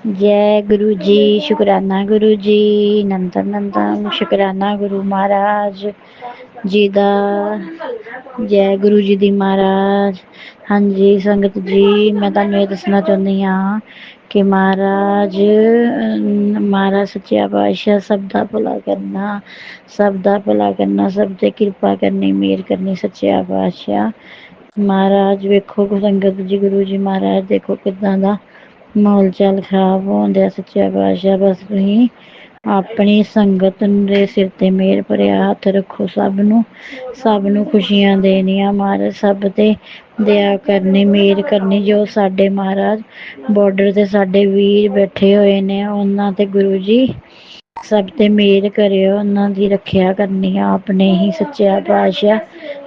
जय गुरु जी, शुकराना गुरु जी, नंदन नंदन शुकराना गुरु महाराज जी दा। जय गुरु जी दी महाराज। हाँ जी संगत जी, मैं तुहानू ये दसना चाहुंदी हाँ कि महाराज सच्चा पातशाह सब दा भला करना, सब दा भला करना, सब ते किरपा करनी, मेहर करनी सच्चा पातशाह। महाराज वेखो संगत जी, गुरु जी महाराज देखो किदां दा माहौल चाल खराब होन दिया सच्चा पातशाह। बस तुसीं अपनी संगत दे सिर ते मेहर भरेआ हत्थ रखो, सब नू खुशियां देनियां महाराज, सब ते दया करनी, मेहर करनी। जो साडे महाराज बॉर्डर ते साडे वीर बैठे होए ने उन्हां ते गुरु जी सब ते मेहर करेओ, उन्हां दी रखेआ करनी आपने ही सच्चा पातशाह।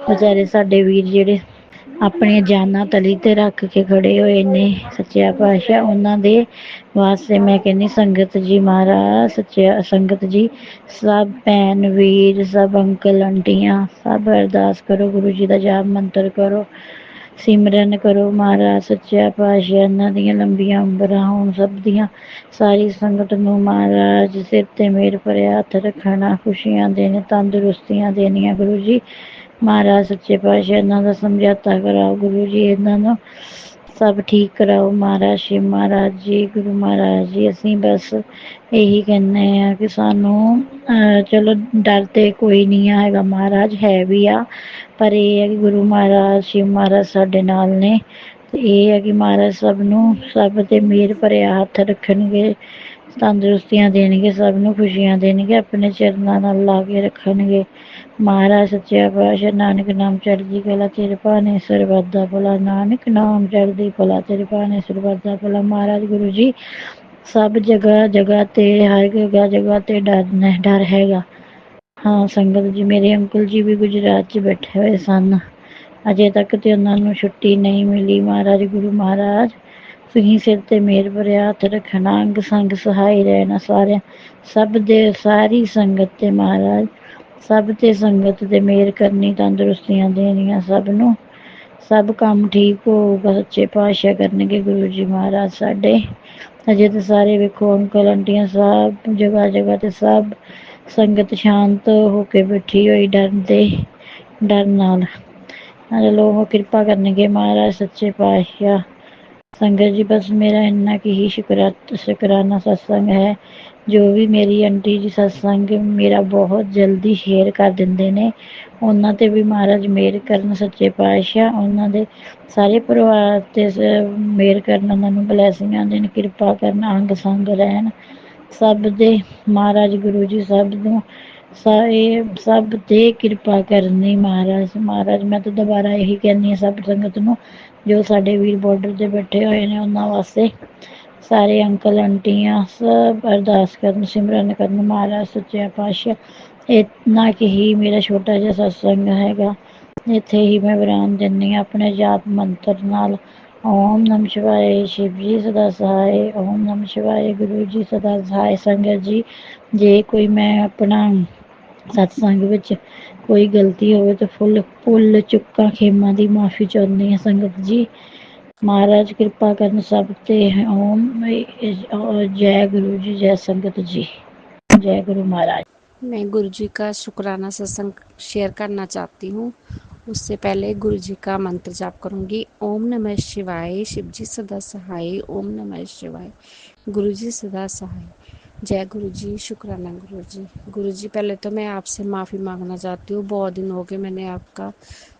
बेचारे साडे वीर जेह्ड़े अपनियां जानां तली ते रख के खड़े होए ने सच्चा पातशाह, उन्हां दे वास्ते मैं कहनी संगत जी महाराज सच्चा संगत जी सब भैन वीर, सब अंकल आंटियां सब अरदास करो, गुरु जी दा जाप मंत्र करो, सिमरन करो महाराज सच्चा पातशाह इन्हां दियां लंबियां उमरां होन सब दियां। सारी संगत नू महाराज सिर ते मेहर भरेआ हत्थ रखना, खुशियां देनी, तंदरुस्तियां देनियां गुरु जी महाराज सच्चे पातशाह। इन्हां दा समझौता कराओ गुरु जी, इन्हां नू सब ठीक कराओ महाराज शिव महाराज जी, गुरु महाराज जी। असीं बस यही कहने आ कि सानू चलो डर ते कोई नहीं हैगा महाराज, है भी आ पर एह् है कि गुरु महाराज शिव महाराज साडे नाल ने ते एह् है कि महाराज सब नू सब ते मेहर भरेआ हत्थ रखणगे, तंदरुस्तियां देणगे, सब नू खुशियां देणगे, अपने चरनां नाल ला के रखणगे महाराज सच्चा पातशाह। नानक नाम चढ़दी कला तेरे भाने सरबत दा भला, नानक नाम चढ़दी कला तेरे भाने सरबत दा भला। महाराज गुरु जी सब जगह जगह ते हर जगह जगह ते डर हैगा। हाँ संगत जी मेरे अंकल जी भी गुजरात च बैठे होए सन, अजे तक ते उन्हां नू छुट्टी नहीं मिली महाराज। गुरु महाराज तुसीं सिर ते मेहर भरेआ हत्थ रखना, अंग संग सहाय रहना सारेयां सब दे, सारी संगत ते महाराज सब ते संगत ते मेहर करनी, तंदरुस्तियां देनियां सब नू, सब कम्म ठीक होऊगा सच्चे पातशाह करनगे गुरु जी महाराज साडे। अजे ते सारे वेखो अंकल आंटियां सब जगह जगह ते सब संगत शांत हो के बैठी होई डर नाल। चलो किरपा करनगे महाराज सच्चे पातशाह। संगत जी बस मेरा इन्ना कि ही शुकराना सत्संग है। जो भी मेरी आंटी जी सत्संग मेरा बहुत जल्दी शेयर कर दिंदे ने, उन्हां ते भी महाराज मेहर करन सच्चे पातशाह, उन्हां दे सारे परिवार ते मेहर करन, उन्हां नू ब्लैसिंगां देन, किरपा करन, अंग संग रैहन सब दे महाराज गुरु जी सब नू सारे सब ते किरपा करनी महाराज। महाराज मैं तो दोबारा यही कहनी आ सब संगत नू जो साडे वीर बॉर्डर ते बैठे होए ने उन्हां वास्ते सारे अंकल आंटियां सब अरदास करन, सिमरन करन महाराज सच्चा पातशाह। इतना कि ही मेरा छोटा जिहा सत्संग हैगा, इत्थे ही मैं विराम दिन्नी आं अपने जाप मंत्र नाल। ओम नमः शिवाय शिव जी सदा सहाय, ओम नमः शिवाय गुरु जी सदा सहाय। संगत जी जे कोई मैं अपना सत्संग विच कोई गलती होवे तो भुल चुकां खेमां दी माफ़ी चाहुंदी आं संगत जी। महाराज किरपा करन सब ते। ओम जय गुरु जी, जय संगत जी, जय गुरु महाराज। मैं गुरु जी का शुक्राना सत्संग शेयर करना चाहती हूँ। उससे पहले गुरु जी का मंत्र जाप करूँगी। ओम नमः शिवाय शिव जी सदा सहाय, ओम नमः शिवाय गुरु जी सदा सहाय। जय गुरु जी, शुक्राना गुरु जी। गुरु जी पहले तो मैं आपसे माफ़ी मांगना चाहती हूँ, बहुत दिन हो गए मैंने आपका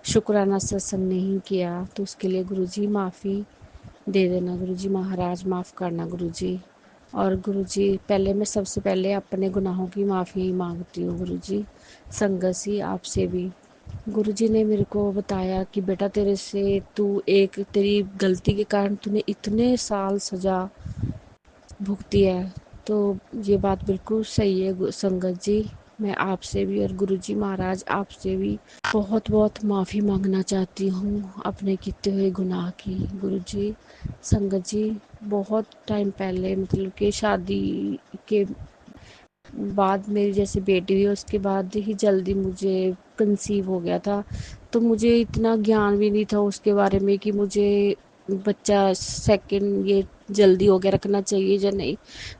शुक्राना सत्संग नहीं किया, तो उसके लिए गुरु जी माफ़ी दे देना। गुरु जी महाराज माफ़ करना गुरु जी। और गुरु जी पहले मैं सबसे पहले अपने गुनाहों की माफ़ी मांगती हूँ गुरु जी, संगत सी आपसे भी। गुरु जी ने मेरे को बताया कि बेटा तेरे से तेरी गलती के कारण तूने इतने साल सज़ा भुगती है, तो ये बात बिल्कुल सही है संगत जी। मैं आपसे भी और गुरु जी महाराज आपसे भी बहुत बहुत माफ़ी मांगना चाहती हूँ अपने किए हुए गुनाह की गुरु जी। संगत जी बहुत टाइम पहले मतलब कि शादी के बाद मेरी जैसे बेटी हुई उसके बाद ही जल्दी मुझे कंसीव हो गया था, तो मुझे इतना ज्ञान भी नहीं था उसके बारे में कि मुझे बच्चा सेकंड ये जल्दी हो गया रखना चाहिए या नहीं,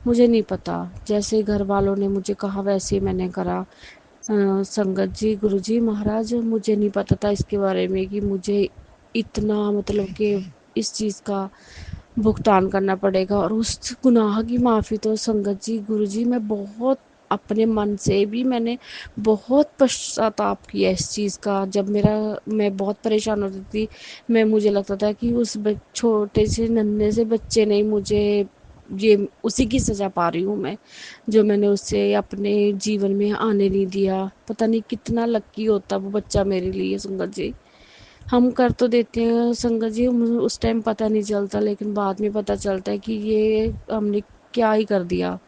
मुझे नहीं पता। जैसे घर वालों ने मुझे कहा वैसे ही मैंने करा। संगत जी, गुरु जी महाराज, मुझे नहीं पता था इसके बारे में कि मुझे इतना मतलब कि इस चीज़ का भुगतान करना पड़ेगा। और उस गुनाह की माफ़ी तो संगत जी, गुरु जी, मैं बहुत अपने मन से भी मैंने बहुत पश्चाताप किया इस चीज़ का। जब मेरा मैं बहुत परेशान होती थी, मैं मुझे लगता था कि उस छोटे से नन्हे से बच्चे ने मुझे ये उसी की सज़ा पा रही हूँ मैं, जो मैंने उससे अपने जीवन में आने नहीं दिया। पता नहीं कितना लक्की होता वो बच्चा मेरे लिए संगत जी। हम कर तो देते हैं संगत जी, उस टाइम पता नहीं चलता, लेकिन बाद में पता चलता है कि ये हमने क्या ही कर दिया।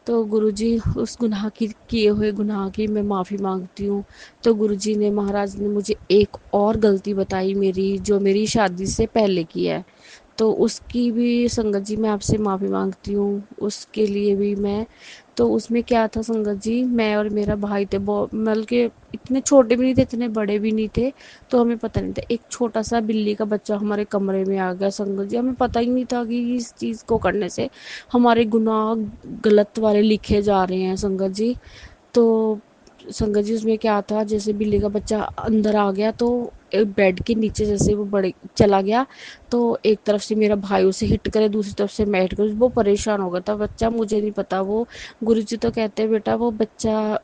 तो गुरुजी, उस गुनाह की किए हुए गुनाह की मैं माफ़ी मांगती हूँ। तो गुरुजी ने, महाराज ने मुझे एक और गलती बताई मेरी, जो मेरी शादी से पहले की है। तो उसकी भी संगत जी मैं आपसे माफ़ी मांगती हूँ, उसके लिए भी मैं। तो उसमें क्या था संगत जी, मैं और मेरा भाई थे, बहुत मतलब कि इतने छोटे भी नहीं थे, इतने बड़े भी नहीं थे। तो हमें पता नहीं था, एक छोटा सा बिल्ली का बच्चा हमारे कमरे में आ गया संगत जी। हमें पता ही नहीं था कि इस चीज़ को करने से हमारे गुनाह गलत वाले लिखे जा रहे हैं संगत जी। तो संगत जी उसमें क्या था, जैसे बिल्ली का बच्चा अंदर आ गया तो एक बेड के नीचे जैसे वो बड़े चला गया, तो एक तरफ से मेरा भाई उसे हिट करे, दूसरी तरफ से मैं हिट करूँ। वो परेशान हो गया था बच्चा, मुझे नहीं पता। वो गुरुजी तो कहते हैं बेटा वो बच्चा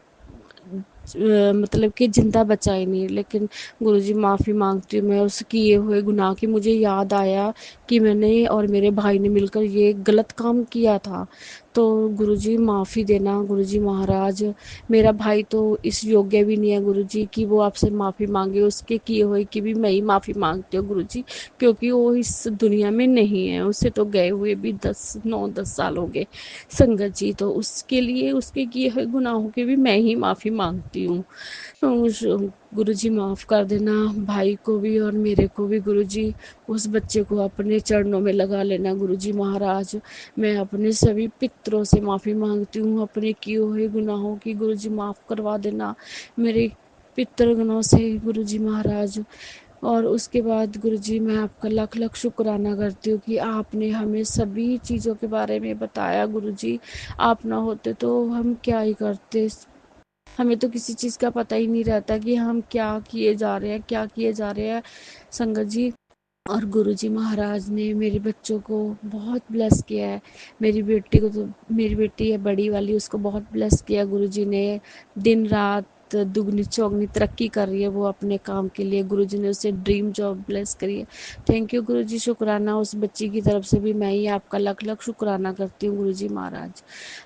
मतलब कि जिंदा बचा ही नहीं। लेकिन गुरुजी, माफ़ी मांगती हूँ मैं उस किए हुए गुनाह की। मुझे याद आया कि मैंने और मेरे भाई ने मिलकर ये गलत काम किया था। तो गुरुजी माफ़ी देना गुरुजी महाराज। मेरा भाई तो इस योग्य भी नहीं है गुरुजी कि वो आपसे माफ़ी मांगे, उसके किए हुए की भी मैं ही माफ़ी मांगती हूँ गुरुजी, क्योंकि वो इस दुनिया में नहीं है। उसे तो गए हुए भी 9-10 साल हो गए संगत जी। तो उसके लिए उसके किए हुए गुनाहों की भी मैं ही माफ़ी मांगती हूँ। गुरुजी माफ़ कर देना भाई को भी और मेरे को भी गुरुजी। उस बच्चे को अपने चरणों में लगा लेना गुरुजी महाराज। मैं अपने सभी पितरों से माफ़ी मांगती हूँ, अपने किए हुए गुनाहों की गुरुजी माफ़ करवा देना मेरे पितृगणों से गुरुजी महाराज। और उसके बाद गुरुजी, मैं आपका लाख लाख शुक्राना करती हूँ कि आपने हमें सभी चीज़ों के बारे में बताया गुरुजी। आप ना होते तो हम क्या ही करते, हमें तो किसी चीज़ का पता ही नहीं रहता कि हम क्या किए जा रहे हैं, क्या किए जा रहे हैं संगत जी। और गुरुजी महाराज ने मेरे बच्चों को बहुत ब्लेस किया है। मेरी बेटी को तो, मेरी बेटी है बड़ी वाली, उसको बहुत ब्लेस किया गुरुजी ने। दिन रात दुगनी चौगनी तरक्की कर रही है वो अपने काम के लिए। गुरुजी ने उसे ड्रीम जॉब ब्लेस करी है। थैंक यू गुरुजी, शुक्राना उस बच्ची की तरफ से भी मैं ही आपका लाख लाख शुक्राना करती हूँ गुरुजी महाराज।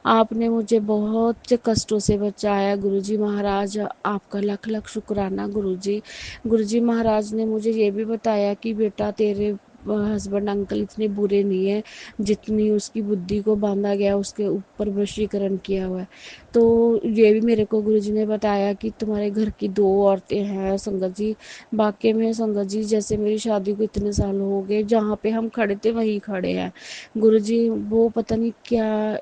आपने मुझे बहुत कष्टों से बचाया गुरुजी महाराज, आपका लाख लाख शुक्राना गुरुजी। गुरुजी महाराज ने मुझे ये भी बताया कि बेटा तेरे हस्बैंड अंकल इतने बुरे नहीं है जितनी उसकी बुद्धि को बांधा गया, उसके ऊपर वशीकरण किया हुआ है। तो ये भी मेरे को गुरुजी ने बताया कि तुम्हारे घर की 2 औरतें हैं संगत जी। वाकई में संगत जी, जैसे मेरी शादी को इतने साल हो गए, जहाँ पे हम खड़े थे वहीं खड़े हैं गुरुजी। वो पता नहीं क्या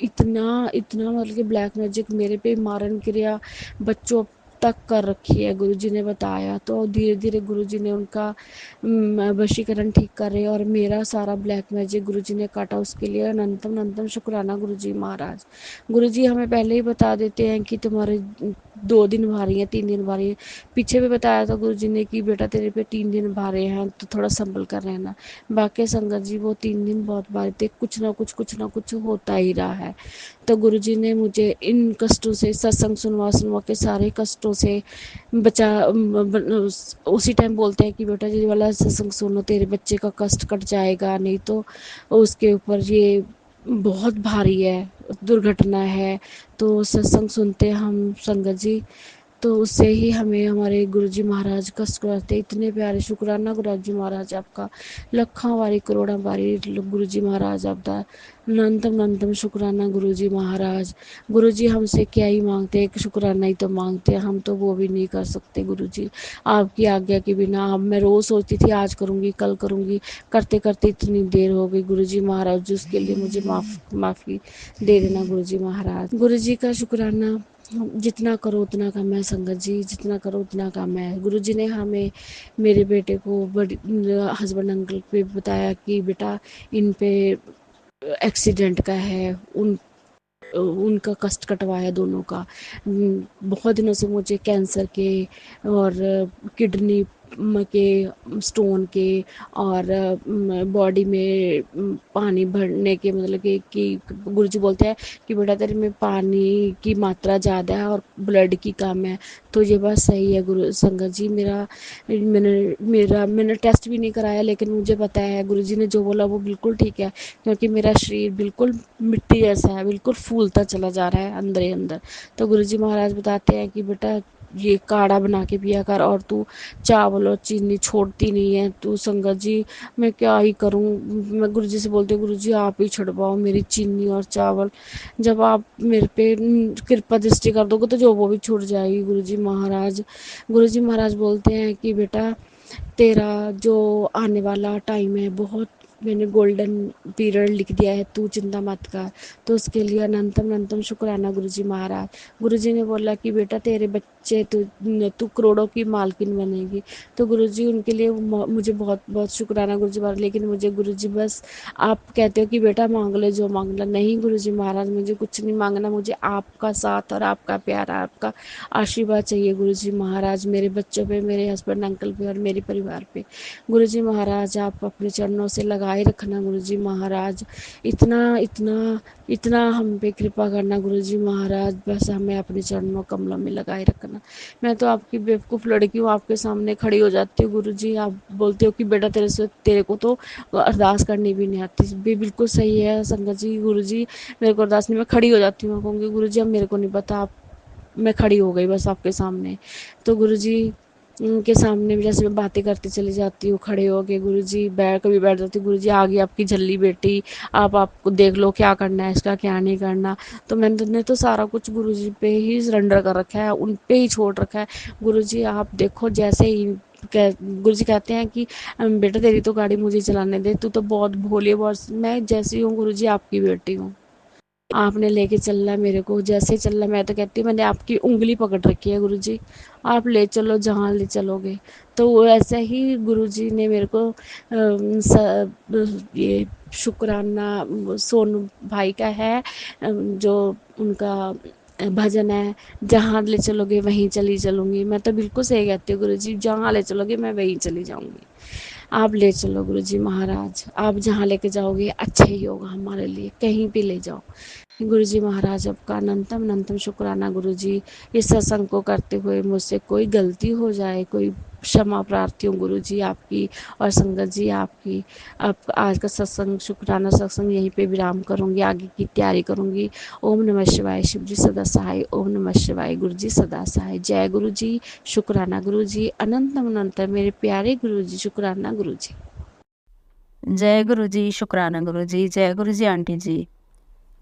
इतना इतना मतलब कि ब्लैक मैजिक मेरे पे मारन क्रिया बच्चों तक कर रखी है गुरुजी ने बताया। तो धीरे धीरे गुरुजी ने उनका वशीकरण ठीक कर रहे हैं और मेरा सारा ब्लैक मैजिक गुरुजी ने काटा। उसके लिए अनंतम अनंतम शुक्राना गुरुजी महाराज। गुरुजी हमें पहले ही बता देते हैं कि तुम्हारे 2 दिन भारी हैं, 3 दिन भारी है। पीछे भी बताया था गुरुजी ने कि बेटा तेरे पे 3 दिन भारे हैं, तो थोड़ा संभल कर रहना। बाकी संगत जी वो 3 दिन बहुत भारी थे, कुछ ना कुछ होता ही रहा है। तो गुरुजी ने मुझे इन कष्टों से, सत्संग सुनवा सुनवा के सारे कष्टों से बचा। उसी टाइम बोलते हैं कि बेटा ये वाला सत्संग सुनो, तेरे बच्चे का कष्ट कट जाएगा, नहीं तो उसके ऊपर ये बहुत भारी है, दुर्घटना है। तो सत्संग सुनते हम संगत जी, तो उससे ही हमें हमारे गुरुजी महाराज कष्ट कराते। इतने प्यारे, शुक्राना गुरुजी महाराज आपका, लखा वारी करोड़ा वारी गुरुजी महाराज आपका अनंतम अनंतम शुक्राना गुरुजी महाराज। गुरुजी हमसे क्या ही मांगते हैं, एक शुक्राना ही तो मांगते हैं, हम तो वो भी नहीं कर सकते गुरुजी आपकी आज्ञा के बिना। अब मैं रोज़ सोचती थी आज करूँगी कल करूँगी, करते करते इतनी देर हो गई गुरुजी महाराज, जिसके लिए मुझे माफ़ी दे देना गुरुजी महाराज। गुरुजी का शुक्राना जितना करो उतना कम है संगत जी, जितना करो उतना कम है। गुरुजी ने हमें, मेरे बेटे को, बड़ी हस्बैंड अंकल पे बताया कि बेटा इन पे एक्सीडेंट का है, उनका कष्ट कटवाया दोनों का। बहुत दिनों से मुझे कैंसर के और किडनी के स्टोन के और बॉडी में पानी भरने के, मतलब कि गुरुजी बोलते हैं कि बेटा तेरे में पानी की मात्रा ज़्यादा है और ब्लड की कम है। तो ये बात सही है गुरु संगत जी। मैंने टेस्ट भी नहीं कराया, लेकिन मुझे पता है गुरुजी ने जो बोला वो बिल्कुल ठीक है, क्योंकि मेरा शरीर बिल्कुल मिट्टी जैसा है, बिल्कुल फूलता चला जा रहा है अंदर ही अंदर। तो गुरुजी महाराज बताते हैं कि बेटा ये काढ़ा बना के पिया कर, और तू चावल और चीनी छोड़ती नहीं है। तू संगत जी मैं क्या ही करूं। मैं गुरुजी से बोलती हूँ गुरुजी आप ही छुड़वाओ मेरी चीनी और चावल, जब आप मेरे पे कृपा दृष्टि कर दोगे तो जो वो भी छूट जाएगी। गुरुजी महाराज बोलते हैं कि बेटा तेरा जो आने वाला टाइम है बहुत, मैंने गोल्डन पीरियड लिख दिया है, तू चिंता मत कर। तो उसके लिए अनंतम अनंतम शुक्राना गुरुजी महाराज। गुरुजी ने बोला कि बेटा तेरे बच्चे, तू करोड़ों की मालकिन बनेगी। तो गुरुजी उनके लिए मुझे बहुत बहुत शुक्राना गुरुजी महाराज। लेकिन मुझे गुरुजी बस आप कहते हो कि बेटा मांग लो जो मांगना। नहीं गुरुजी महाराज मुझे कुछ नहीं मांगना, मुझे आपका साथ और आपका प्यार, आपका आशीर्वाद चाहिए गुरुजी महाराज, मेरे बच्चों पे, मेरे हस्बैंड अंकल पे और मेरे परिवार पे। गुरुजी महाराज आप अपने चरणों से लगाए रखना गुरुजी महाराज। इतना इतना इतना हम पे कृपा करना गुरुजी महाराज, बस हमें अपने चरणों कमलों में लगाए रखना। मैं तो आपकी बेवकूफ़ लड़की हूँ, आपके सामने खड़ी हो जाती हूँ गुरुजी। आप बोलते हो कि बेटा तेरे को तो अरदास करनी भी नहीं आती। बिल्कुल सही है संगत जी। गुरुजी मेरे को अरदास नहीं, मैं खड़ी हो जाती हूँ, मैं कहूँगी गुरुजी अब मेरे को नहीं पता, आप, मैं खड़ी हो गई बस आपके सामने। तो गुरुजी के सामने भी जैसे मैं बातें करती चली जाती हूँ, खड़े हो के गुरुजी कभी बैठ जाती हूँ, गुरुजी आ गई आपकी झल्ली बेटी, आपको देख लो क्या करना है इसका क्या नहीं करना। तो मैंने तो सारा कुछ गुरुजी पे ही सरेंडर कर रखा है, उन पे ही छोड़ रखा है। गुरुजी आप देखो जैसे ही गुरुजी कहते हैं कि बेटा तेरी तो गाड़ी मुझे चलाने दे, तू तो बहुत भोली है, बहुत, मैं जैसी हूँ गुरुजी आपकी बेटी हूँ, आपने लेके चलना है मेरे को, जैसे चलना। मैं तो कहती हूँ मैंने आपकी उंगली पकड़ रखी है गुरुजी, आप ले चलो जहाँ ले चलोगे। तो वो ऐसे ही गुरुजी ने मेरे को ये शुक्राना सोनू भाई का है, जो उनका भजन है, जहाँ ले चलोगे वहीं चली चलूँगी। मैं तो बिल्कुल सही कहती हूँ गुरुजी, जहाँ ले चलोगे मैं वहीं चली जाऊँगी। आप ले चलो गुरुजी महाराज, आप जहाँ लेके जाओगे अच्छा ही होगा हमारे लिए, कहीं भी ले जाओ। गुरुजी महाराज आपका अनंतम अनंतम शुक्राना गुरुजी। इस सत्संग को करते हुए मुझसे कोई गलती हो जाए, कोई क्षमा प्रार्थी हूँ गुरुजी आपकी और संगत जी आपकी। आप आज का सत्संग, शुक्राना सत्संग यहीं पे विराम करूँगी, आगे की तैयारी करूँगी। ओम नमः शिवाय, शिव जी सदा सहाय। ओम नमः शिवाय, गुरु जी सदा सहाय। जय गुरु जी, शुक्राना गुरु जी, अनंतम अनंतम मेरे प्यारे गुरु जी, शुक्राना गुरु जी। जय गुरु जी, शुक्राना गुरु जी, जय गुरु जी आंटी जी।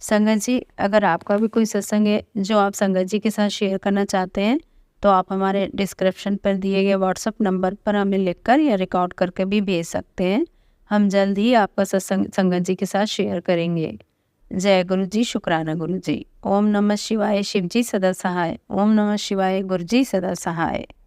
संगत जी अगर आपका भी कोई सत्संग है जो आप संगत जी के साथ शेयर करना चाहते हैं तो आप हमारे डिस्क्रिप्शन पर दिए गए व्हाट्सएप नंबर पर हमें लिखकर या रिकॉर्ड करके भी भेज सकते हैं। हम जल्द ही आपका सत्संग संगत जी के साथ शेयर करेंगे। जय गुरु जी, शुक्राना गुरु जी। ओम नमः शिवाय, शिव जी सदा सहाय। ओम नमः शिवाय, गुरु जी सदा सहाय।